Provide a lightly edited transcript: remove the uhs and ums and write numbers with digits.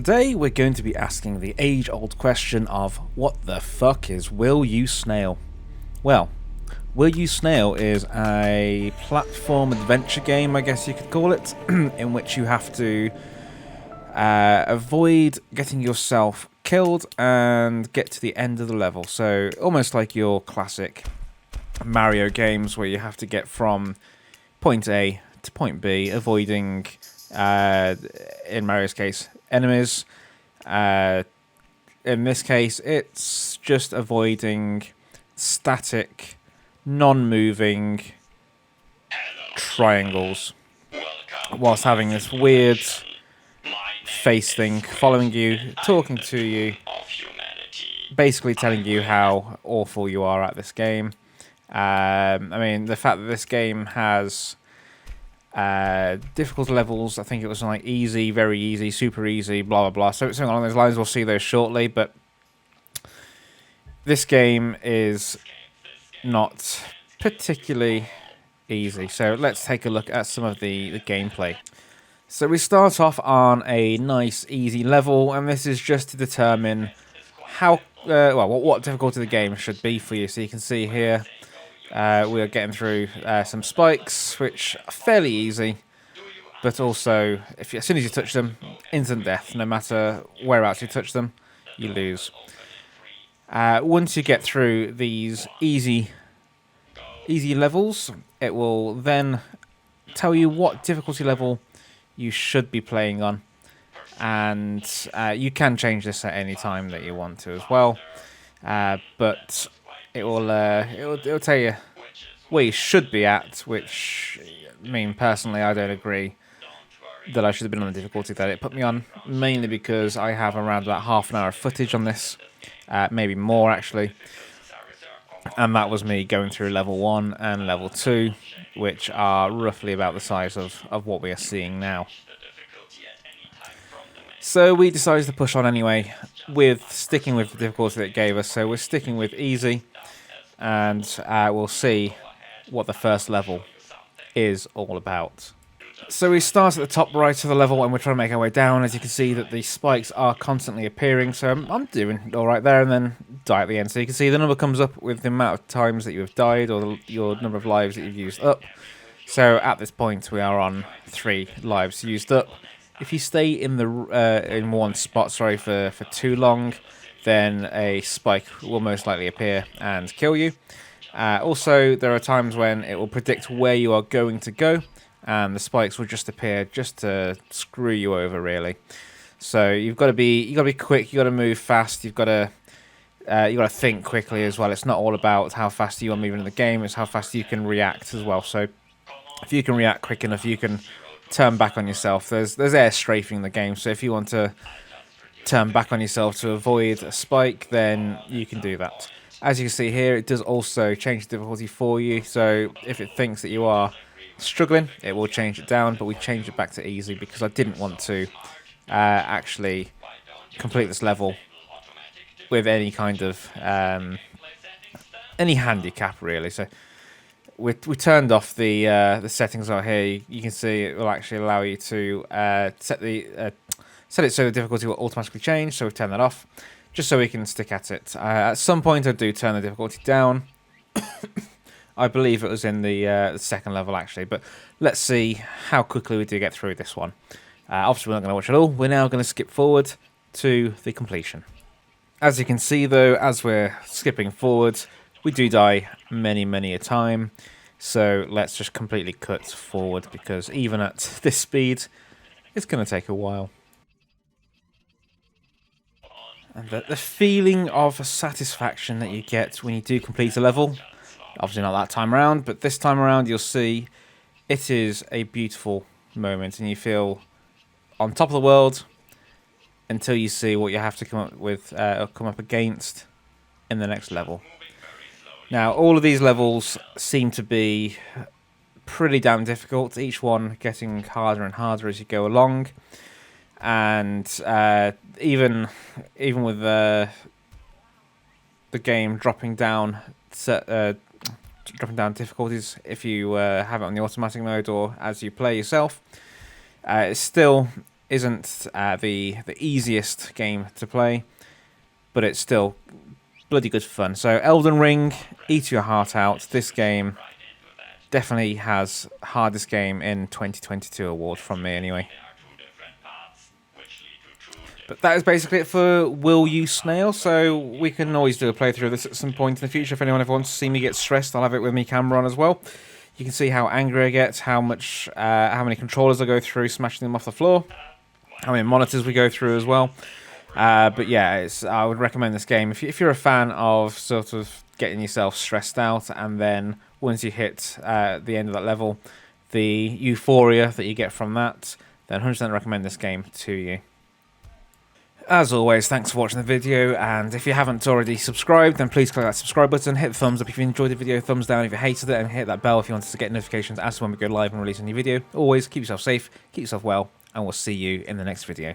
Today we're going to be asking the age-old question of what the fuck is Will You Snail? Well, Will You Snail is a platform adventure game, I guess you could call it, in which you have to avoid getting yourself killed and get to the end of the level. So almost like your classic Mario games where you have to get from point A to point B, avoiding, in Mario's case, enemies. In this case, it's just avoiding static, non-moving triangles, whilst having this weird face thing following you, talking to you, basically telling you how awful you are at this game. I mean, the fact that this game has difficult levels, I think it was like easy, very easy, super easy, blah blah blah. So something along those lines. We'll see those shortly. But this game is not particularly easy. So let's take a look at some of the gameplay. So we start off on a nice easy level, and this is just to determine how what difficulty the game should be for you. So you can see here. We are getting through some spikes, which are fairly easy, but also, as soon as you touch them, instant death. No matter whereabouts you touch them, you lose. Once you get through these easy levels, it will then tell you what difficulty level you should be playing on, and you can change this at any time that you want to as well. But it'll tell you where you should be at, which, I mean, personally, I don't agree that I should have been on the difficulty that it put me on, mainly because I have around about half an hour of footage on this, maybe more actually, and that was me going through level 1 and level 2, which are roughly about the size of what we are seeing now. So we decided to push on anyway, with sticking with the difficulty that it gave us. So we're sticking with easy, and we'll see what the first level is all about. So we start at the top right of the level, and we're trying to make our way down. As you can see, that the spikes are constantly appearing, so I'm doing all right there, and then die at the end. So you can see the number comes up with the amount of times that you have died, or your number of lives that you've used up. So at this point, we are on 3 lives used up. If you stay in the in one spot, for too long, then a spike will most likely appear and kill you. Also, there are times when it will predict where you are going to go, and the spikes will just appear just to screw you over, really. So you got to be quick. You got to move fast. You got to think quickly as well. It's not all about how fast you are moving in the game. It's how fast you can react as well. So if you can react quick enough, you can turn back on yourself. There's air strafing in the game, so if you want to turn back on yourself to avoid a spike, then you can do that. As you can see here, it does also change the difficulty for you, so if it thinks that you are struggling, it will change it down, but we changed it back to easy because I didn't want to actually complete this level with any kind of any handicap, really. So we turned off the settings out here. You can see it will actually allow you to set it so the difficulty will automatically change. So we've turned that off, just so we can stick at it. At some point, I do turn the difficulty down. I believe it was in the second level actually, but let's see how quickly we do get through this one. Obviously, we're not going to watch it all. We're now going to skip forward to the completion. As you can see, though, as we're skipping forward, we do die many a time, so let's just completely cut forward, because even at this speed, it's going to take a while. And the feeling of satisfaction that you get when you do complete a level, obviously not that time around, but this time around you'll see it is a beautiful moment, and you feel on top of the world until you see what you have to come up with, or come up against in the next level. Now, all of these levels seem to be pretty damn difficult, each one getting harder and harder as you go along. And even with the game dropping down difficulties, if you have it on the automatic mode or as you play yourself, it's still isn't the easiest game to play, but it's still bloody good fun. So Elden Ring, eat your heart out. This game definitely has hardest game in 2022 award from me anyway. But that is basically it for Will You Snail, so we can always do a playthrough of this at some point in the future. If anyone ever wants to see me get stressed, I'll have it with me camera on as well. You can see how angry I get, how many controllers I go through, smashing them off the floor, how many monitors we go through as well. But yeah, I would recommend this game if you're a fan of sort of getting yourself stressed out, and then once you hit the end of that level, the euphoria that you get from that, then 100% recommend this game to you. As always, thanks for watching the video, and if you haven't already subscribed, then please click that subscribe button, hit the thumbs up if you enjoyed the video, thumbs down if you hated it, and hit that bell if you wanted to get notifications as to when we go live and release a new video. Always, keep yourself safe, keep yourself well, and we'll see you in the next video.